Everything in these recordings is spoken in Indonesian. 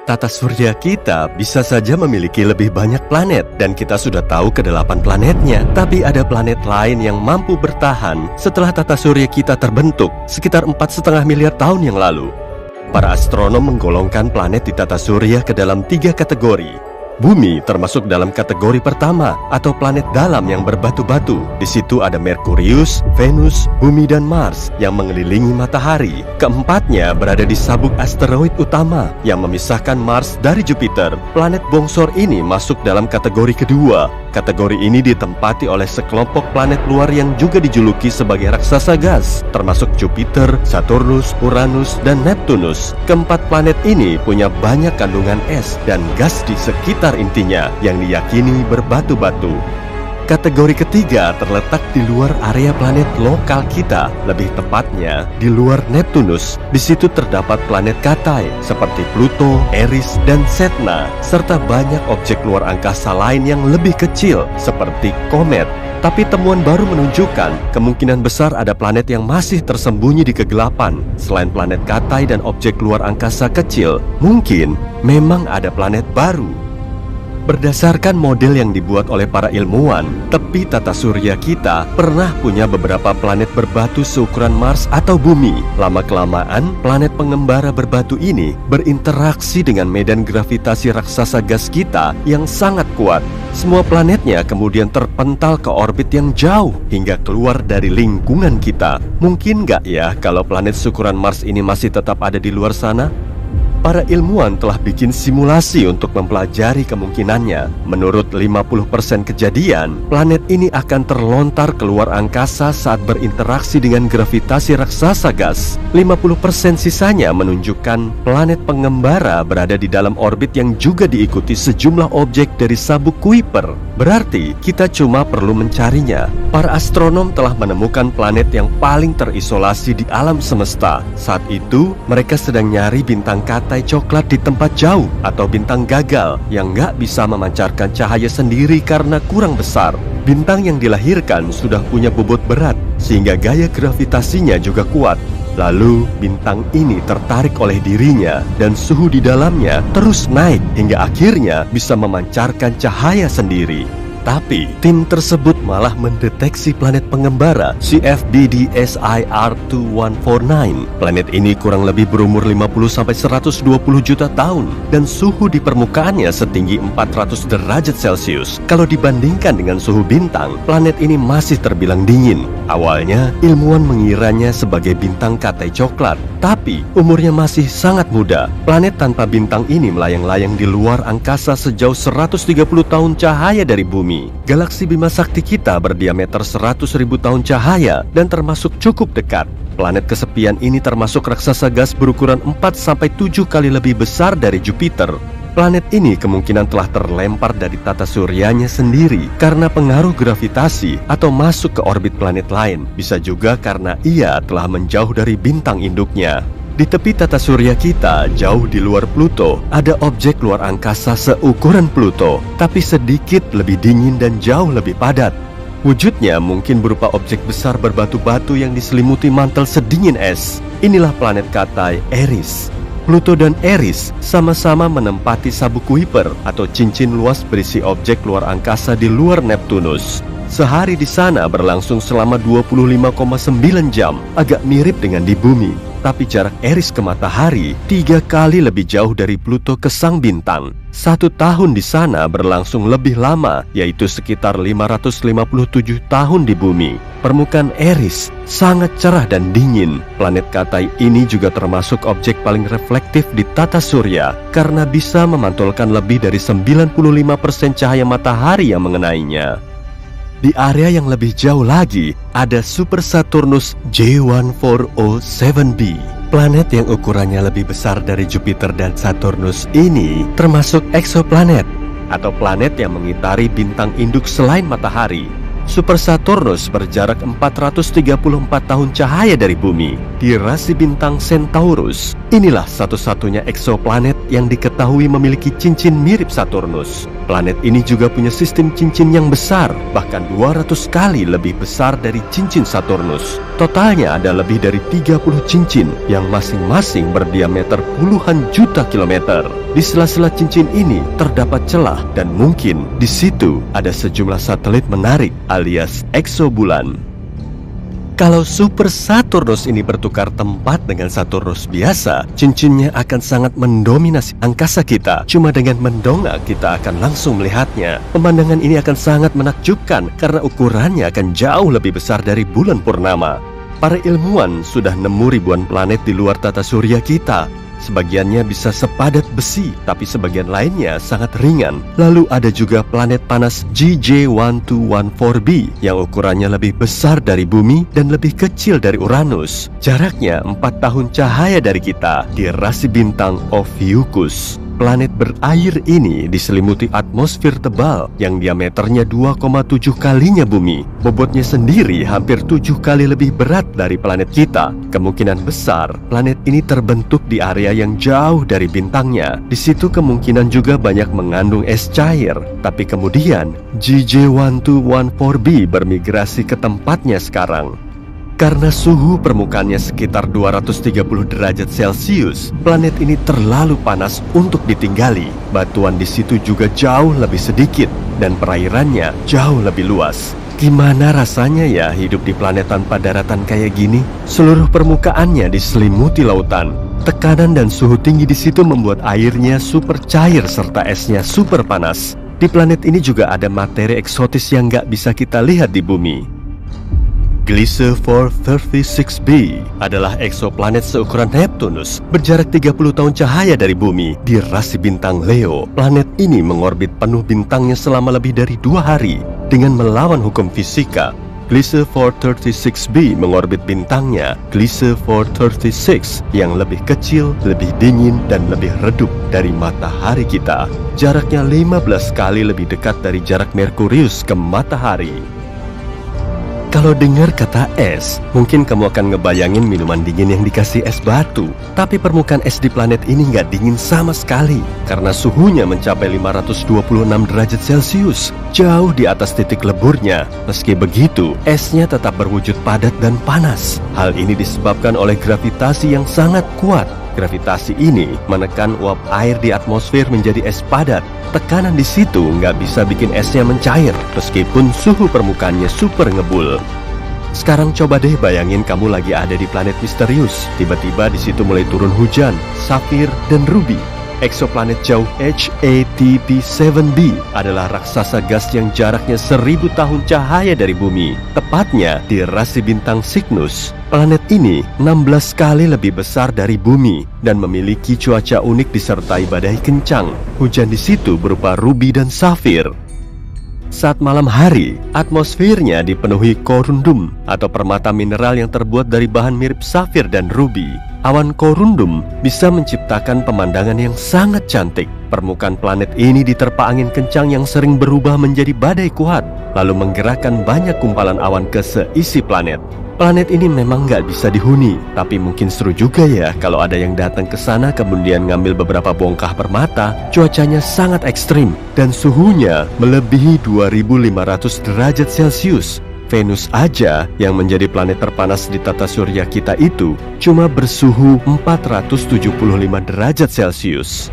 Tata surya kita bisa saja memiliki lebih banyak planet dan kita sudah tahu ke-8 planetnya. Tapi ada planet lain yang mampu bertahan setelah tata surya kita terbentuk sekitar 4,5 miliar tahun yang lalu. Para astronom menggolongkan planet di tata surya ke dalam 3 kategori. Bumi termasuk dalam kategori pertama atau planet dalam yang berbatu-batu. Di situ ada Merkurius, Venus, Bumi dan Mars yang mengelilingi matahari. Keempatnya berada di sabuk asteroid utama yang memisahkan Mars dari Jupiter. Planet bongsor ini masuk dalam kategori kedua. Kategori ini ditempati oleh sekelompok planet luar yang juga dijuluki sebagai raksasa gas, termasuk Jupiter, Saturnus, Uranus, dan Neptunus. Keempat planet ini punya banyak kandungan es dan gas di sekitar intinya yang diyakini berbatu-batu. Kategori ketiga terletak di luar area planet lokal kita, lebih tepatnya di luar Neptunus. Di situ terdapat planet Katai seperti Pluto, Eris, dan Sedna, serta banyak objek luar angkasa lain yang lebih kecil seperti komet. Tapi temuan baru menunjukkan kemungkinan besar ada planet yang masih tersembunyi di kegelapan. Selain planet Katai dan objek luar angkasa kecil, mungkin memang ada planet baru. Berdasarkan model yang dibuat oleh para ilmuwan, tepi tata surya kita pernah punya beberapa planet berbatu seukuran Mars atau Bumi. Lama-kelamaan, planet pengembara berbatu ini berinteraksi dengan medan gravitasi raksasa gas kita yang sangat kuat. Semua planetnya kemudian terpental ke orbit yang jauh hingga keluar dari lingkungan kita. Mungkin nggak ya kalau planet seukuran Mars ini masih tetap ada di luar sana? Para ilmuwan telah bikin simulasi untuk mempelajari kemungkinannya. Menurut 50% kejadian, planet ini akan terlontar keluar angkasa saat berinteraksi dengan gravitasi raksasa gas. 50% sisanya menunjukkan planet pengembara berada di dalam orbit yang juga diikuti sejumlah objek dari sabuk Kuiper. Berarti kita cuma perlu mencarinya. Para astronom telah menemukan planet yang paling terisolasi di alam semesta. Saat itu, mereka sedang nyari bintang Katai coklat di tempat jauh atau bintang gagal yang nggak bisa memancarkan cahaya sendiri karena kurang besar. Bintang yang dilahirkan sudah punya bobot berat sehingga gaya gravitasinya juga kuat. Lalu bintang ini tertarik oleh dirinya dan suhu di dalamnya terus naik hingga akhirnya bisa memancarkan cahaya sendiri. Tapi tim tersebut malah mendeteksi planet pengembara CFDD-SIR2149. Planet ini kurang lebih berumur 50-120 juta tahun dan suhu di permukaannya setinggi 400 derajat Celcius. Kalau dibandingkan dengan suhu bintang, planet ini masih terbilang dingin. Awalnya ilmuwan mengiranya sebagai bintang Katai coklat, tapi umurnya masih sangat muda. Planet tanpa bintang ini melayang-layang di luar angkasa sejauh 130 tahun cahaya dari bumi. Galaksi Bima Sakti kita berdiameter 100.000 tahun cahaya dan termasuk cukup dekat. Planet kesepian ini termasuk raksasa gas berukuran 4-7 kali lebih besar dari Jupiter. Planet ini kemungkinan telah terlempar dari tata suryanya sendiri karena pengaruh gravitasi atau masuk ke orbit planet lain. Bisa juga karena ia telah menjauh dari bintang induknya. Di tepi tata surya kita, jauh di luar Pluto, ada objek luar angkasa seukuran Pluto, tapi sedikit lebih dingin dan jauh lebih padat. Wujudnya mungkin berupa objek besar berbatu-batu yang diselimuti mantel sedingin es. Inilah planet Katai, Eris. Pluto dan Eris sama-sama menempati sabuk Kuiper atau cincin luas berisi objek luar angkasa di luar Neptunus. Sehari di sana berlangsung selama 25,9 jam, agak mirip dengan di bumi. Tapi jarak Eris ke matahari 3 kali lebih jauh dari Pluto ke sang bintang. 1 tahun di sana berlangsung lebih lama, yaitu sekitar 557 tahun di bumi. Permukaan Eris sangat cerah dan dingin. Planet Katai ini juga termasuk objek paling reflektif di tata surya karena bisa memantulkan lebih dari 95% cahaya matahari yang mengenainya. Di area yang lebih jauh lagi, ada Super Saturnus J1407b. Planet yang ukurannya lebih besar dari Jupiter dan Saturnus ini termasuk eksoplanet, atau planet yang mengitari bintang induk selain matahari. Super Saturnus berjarak 434 tahun cahaya dari bumi di rasi bintang Centaurus. Inilah satu-satunya eksoplanet yang diketahui memiliki cincin mirip Saturnus. Planet ini juga punya sistem cincin yang besar, bahkan 200 kali lebih besar dari cincin Saturnus. Totalnya ada lebih dari 30 cincin yang masing-masing berdiameter puluhan juta kilometer. Di sela-sela cincin ini terdapat celah dan mungkin di situ ada sejumlah satelit menarik alias eksobulan. Kalau Super Saturnus ini bertukar tempat dengan Saturnus biasa, cincinnya akan sangat mendominasi angkasa kita. Cuma dengan mendongak kita akan langsung melihatnya. Pemandangan ini akan sangat menakjubkan karena ukurannya akan jauh lebih besar dari bulan purnama. Para ilmuwan sudah nemu ribuan planet di luar tata surya kita. Sebagiannya bisa sepadat besi, tapi sebagian lainnya sangat ringan. Lalu ada juga planet panas GJ1214b yang ukurannya lebih besar dari bumi dan lebih kecil dari Uranus. Jaraknya 4 tahun cahaya dari kita di rasi bintang Ophiuchus. Planet berair ini diselimuti atmosfer tebal yang diameternya 2,7 kalinya bumi. Bobotnya sendiri hampir 7 kali lebih berat dari planet kita. Kemungkinan besar planet ini terbentuk di area yang jauh dari bintangnya. Di situ kemungkinan juga banyak mengandung es cair. Tapi kemudian GJ1214b bermigrasi ke tempatnya sekarang. Karena suhu permukaannya sekitar 230 derajat Celcius, planet ini terlalu panas untuk ditinggali. Batuan di situ juga jauh lebih sedikit dan perairannya jauh lebih luas. Gimana rasanya ya hidup di planet tanpa daratan kayak gini? Seluruh permukaannya diselimuti lautan. Tekanan dan suhu tinggi di situ membuat airnya super cair serta esnya super panas. Di planet ini juga ada materi eksotis yang nggak bisa kita lihat di bumi. Gliese 436b adalah eksoplanet seukuran Neptunus, berjarak 30 tahun cahaya dari bumi di rasi bintang Leo. Planet ini mengorbit penuh bintangnya selama lebih dari 2 hari dengan melawan hukum fisika. Gliese 436b mengorbit bintangnya Gliese 436 yang lebih kecil, lebih dingin, dan lebih redup dari matahari kita. Jaraknya 15 kali lebih dekat dari jarak Merkurius ke matahari. Kalau dengar kata es, mungkin kamu akan ngebayangin minuman dingin yang dikasih es batu. Tapi permukaan es di planet ini nggak dingin sama sekali, karena suhunya mencapai 526 derajat Celcius, jauh di atas titik leburnya. Meski begitu, esnya tetap berwujud padat dan panas. Hal ini disebabkan oleh gravitasi yang sangat kuat. Gravitasi ini menekan uap air di atmosfer menjadi es padat. Tekanan di situ nggak bisa bikin esnya mencair, meskipun suhu permukaannya super ngebul. Sekarang coba deh bayangin kamu lagi ada di planet misterius. Tiba-tiba di situ mulai turun hujan, safir, dan ruby. Eksoplanet jauh HATP7b adalah raksasa gas yang jaraknya 1000 tahun cahaya dari bumi, tepatnya di rasi bintang Cygnus. Planet ini 16 kali lebih besar dari bumi dan memiliki cuaca unik disertai badai kencang. Hujan di situ berupa ruby dan safir. Saat malam hari, atmosfernya dipenuhi korundum atau permata mineral yang terbuat dari bahan mirip safir dan ruby. Awan korundum bisa menciptakan pemandangan yang sangat cantik. Permukaan planet ini diterpa angin kencang yang sering berubah menjadi badai kuat, lalu menggerakkan banyak kumpalan awan ke seisi planet. Planet ini memang nggak bisa dihuni, tapi mungkin seru juga ya kalau ada yang datang ke sana kemudian ngambil beberapa bongkah permata. Cuacanya sangat ekstrim dan suhunya melebihi 2500 derajat Celcius. Venus aja yang menjadi planet terpanas di tata surya kita itu cuma bersuhu 475 derajat Celcius.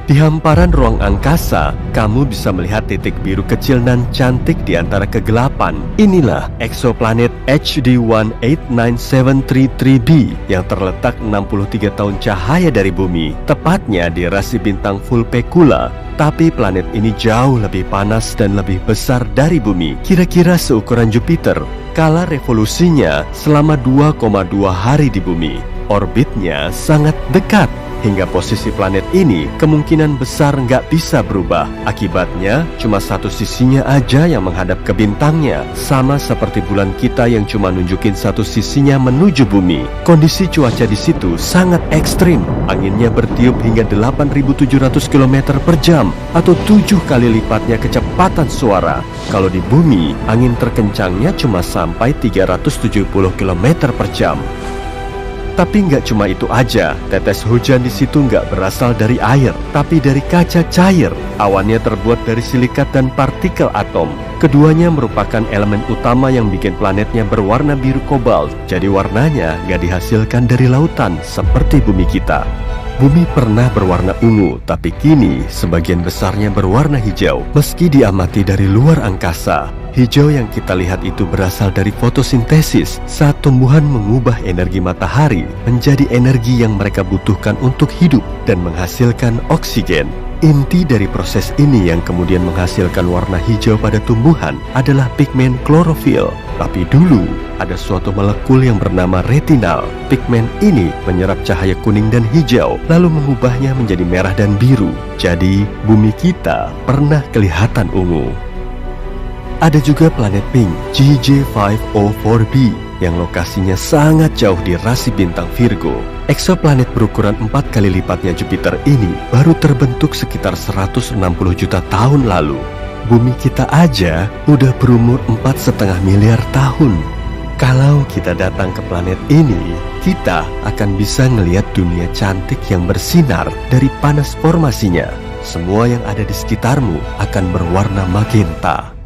Di hamparan ruang angkasa, kamu bisa melihat titik biru kecil dan cantik di antara kegelapan. Inilah eksoplanet HD 189733b yang terletak 63 tahun cahaya dari bumi, tepatnya di rasi bintang Vulpecula. Tapi planet ini jauh lebih panas dan lebih besar dari bumi, kira-kira seukuran Jupiter. Kala revolusinya selama 2,2 hari di bumi. Orbitnya sangat dekat. hingga posisi planet ini kemungkinan besar nggak bisa berubah. Akibatnya, cuma satu sisinya aja yang menghadap ke bintangnya, sama seperti bulan kita yang cuma nunjukin satu sisinya menuju bumi. Kondisi cuaca di situ sangat ekstrim. Anginnya bertiup hingga 8.700 km per jam atau 7 kali lipatnya kecepatan suara. Kalau di bumi, angin terkencangnya cuma sampai 370 km per jam. Tapi nggak cuma itu aja, tetes hujan di situ nggak berasal dari air, tapi dari kaca cair. Awannya terbuat dari silikat dan partikel atom. Keduanya merupakan elemen utama yang bikin planetnya berwarna biru kobalt. Jadi warnanya nggak dihasilkan dari lautan seperti bumi kita. Bumi pernah berwarna ungu, tapi kini sebagian besarnya berwarna hijau. Meski diamati dari luar angkasa, hijau yang kita lihat itu berasal dari fotosintesis saat tumbuhan mengubah energi matahari menjadi energi yang mereka butuhkan untuk hidup dan menghasilkan oksigen. Inti dari proses ini yang kemudian menghasilkan warna hijau pada tumbuhan adalah pigmen klorofil. Tapi dulu ada suatu molekul yang bernama retinal. Pigmen ini menyerap cahaya kuning dan hijau, lalu mengubahnya menjadi merah dan biru. Jadi bumi kita pernah kelihatan ungu. Ada juga planet pink GJ504b yang lokasinya sangat jauh di rasi bintang Virgo. Eksoplanet berukuran 4 kali lipatnya Jupiter ini baru terbentuk sekitar 160 juta tahun lalu. Bumi kita aja udah berumur 4,5 miliar tahun. Kalau kita datang ke planet ini, kita akan bisa ngelihat dunia cantik yang bersinar dari panas formasinya. Semua yang ada di sekitarmu akan berwarna magenta.